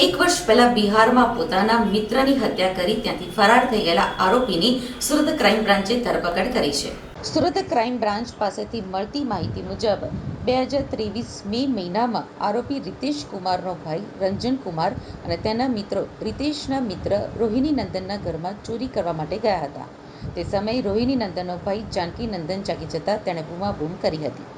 એક વર્ષ પહેલા બિહારમાં પોતાના મિત્રની હત્યા કરી ત્યાંથી ફરાર થઈ ગયેલા આરોપીની સુરત ક્રાઇમ બ્રાન્ચે ધરપકડ કરી છે. સુરત ક્રાઇમ બ્રાન્ચ પાસેથી મળતી માહિતી મુજબ 2023 મે મહિનામાં આરોપી રીતેશ કુમારનો ભાઈ રંજન કુમાર અને તેના મિત્રો રીતેશના મિત્ર રોહિણી નંદનના ઘરમાં ચોરી કરવા માટે ગયા હતા. તે સમયે રોહિણી નંદનનો ભાઈ જાનકી નંદન જાગી જતા તેણે બૂમાબૂમ કરી હતી.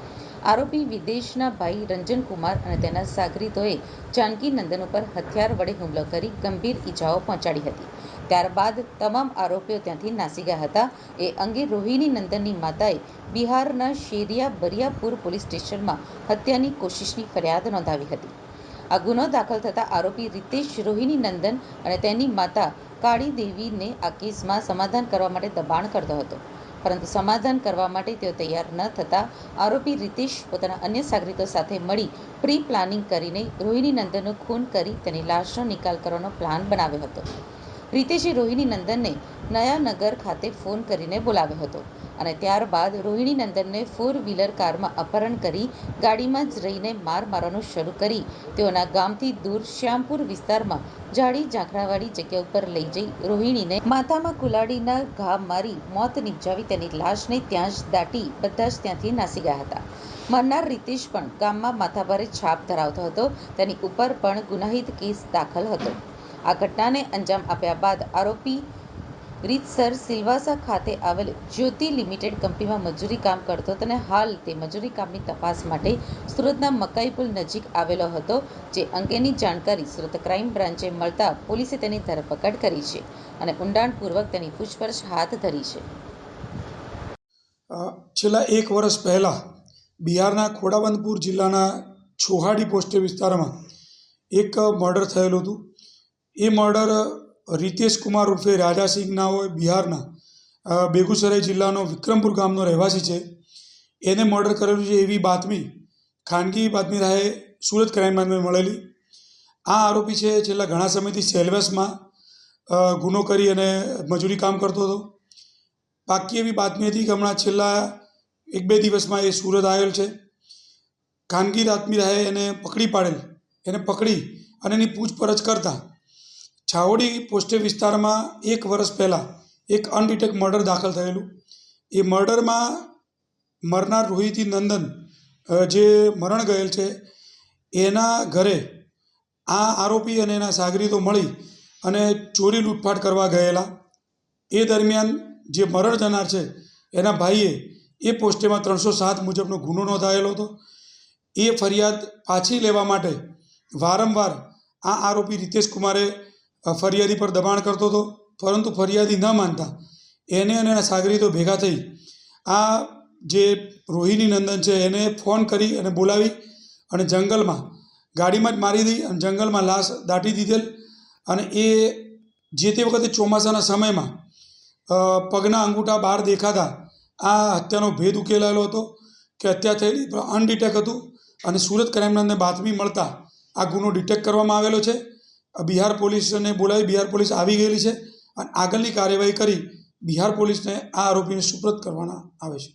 આરોપી વિદેશના ભાઈ રંજન કુમાર અને તેના સાગરીતોએ જાનકી નંદન ઉપર હથિયાર વડે હુમલો કરી ગંભીર ઈજાઓ પહોંચાડી હતી. ત્યારબાદ તમામ આરોપીઓ ત્યાંથી નાસી ગયા હતા. એ અંગે રોહિણી નંદનની માતાએ બિહારના શેરિયા બરિયાપુર પોલીસ સ્ટેશનમાં હત્યાની કોશિશની ફરિયાદ નોંધાવી હતી. આ ગુનો દાખલ થતાં આરોપી રીતેશ રોહિણી નંદન અને તેની માતા કાળી દેવીને આ કેસમાં સમાધાન કરવા માટે દબાણ કરતો હતો, પરંતુ સમાધાન કરવા માટે તેઓ તૈયાર ન થતાં આરોપી રીતેશ પોતાના અન્ય સાગરીતો સાથે મળી પ્રી પ્લાનિંગ કરીને રોહિણી નંદનનું ખૂન કરી તેની લાશનો નિકાલ કરવાનો પ્લાન બનાવ્યો હતો. રીતેશે રોહિણી નંદનને નયાનગર ખાતે ફોન કરીને બોલાવ્યો હતો અને ત્યારબાદ રોહિણી નંદનને 4-વ્હીલર કારમાં અપહરણ કરી ગાડીમાં જ રહીને માર મારવાનું શરૂ કરી તેઓના ગામથી દૂર શ્યામપુર વિસ્તારમાં ઝાડી ઝાંખરાવાળી જગ્યા ઉપર લઈ જઈ રોહિણીને માથામાં કુલાડીના ઘા મારી મોત નિપજાવી તેની લાશને ત્યાં જ દાટી બધા જ ત્યાંથી નાસી ગયા હતા. મરનાર રીતેશ પણ ગામમાં માથાભારે છાપ ધરાવતો હતો. તેની ઉપર પણ ગુનાહિત કેસ દાખલ હતો. આ ઘટનાને અંજામ આપ્યા બાદ આરોપી રીતસર સિલવાસા ખાતે આવેલ જ્યોતિ લિમિટેડ કંપનીમાં મજૂરી કામ કરતો હતો અને હાલ તે મજૂરી કામની તપાસ માટે સુરતના મકાઈપુલ નજીક આવેલો હતો. જે અંગેની જાણકારી સુરત ક્રાઇમ બ્રાન્ચે મળતા પોલીસે તેની ધરપકડ કરી છે અને ઊંડાણપૂર્વક તેની પૂછપરછ હાથ ધરી છે. છેલ્લા એક વર્ષ પહેલાં બિહારના ખોડાબંદપુર જિલ્લાના છોહાડી પોસ્ટે વિસ્તારમાં એક મર્ડર થયેલું હતું. એ મર્ડર રીતેશ કુમાર ઉર્ફે રાજાસિંહ ના હોય, બિહારના બેગુસરાઈ જિલ્લાનો વિક્રમપુર ગામનો રહેવાસી છે. એને મર્ડર કરેલું છે એવી બાતમી ખાનગી બાતમી રાહે સુરત ક્રાઇમ બ્રાન્ચમાં મળેલી. આ આરોપી છે છેલ્લા ઘણા સમયથી સેલવેસમાં ગુનો કરી અને મજૂરી કામ કરતો હતો. પાકી એવી બાતમી હતી કે હમણાં છેલ્લા 1-2 દિવસમાં એ સુરત આવેલ છે. ખાનગી બાતમી રાહે એને પકડી અને એની પૂછપરછ કરતા છાવડી પોસ્ટે વિસ્તારમાં 1 વર્ષ પહેલાં એક અનડિટેક મર્ડર દાખલ થયેલું. એ મર્ડરમાં મરનાર રોહિતી નંદન જે મરણ ગયેલ છે એના ઘરે આ આરોપી અને એના સાગરીતો મળી અને ચોરી લૂંટફાટ કરવા ગયેલા. એ દરમિયાન જે મરણ જનાર છે એના ભાઈએ એ પોસ્ટેમાં 307 મુજબનો ગુનો નોંધાયેલો હતો. એ ફરિયાદ પાછી લેવા માટે વારંવાર આ આરોપી રીતેશ કુમારે ફરિયાદી પર દબાણ કરતો હતો, પરંતુ ફરિયાદી ન માનતા એને અને એના સાગરીતો ભેગા થઈ આ જે રોહિણી નંદન છે એને ફોન કરી અને બોલાવી અને જંગલમાં ગાડીમાં જ મારી દઈ અને જંગલમાં લાશ દાટી દીધેલ. અને એ જે તે વખતે ચોમાસાના સમયમાં પગના અંગૂઠા બહાર દેખાતા આ હત્યાનો ભેદ ઉકેલાયેલો હતો કે હત્યા થયેલી અનડિટેક હતું. અને સુરત ક્રાઇમ બ્રાન્ચને બાતમી મળતા આ ગુનો ડિટેક્ટ કરવામાં આવેલો છે. બિહાર પોલીસને બોલાવી બિહાર પોલીસ આવી ગયેલી છે અને આગળની કાર્યવાહી કરી બિહાર પોલીસને આ આરોપીને સુપ્રત કરવાના આવે છે.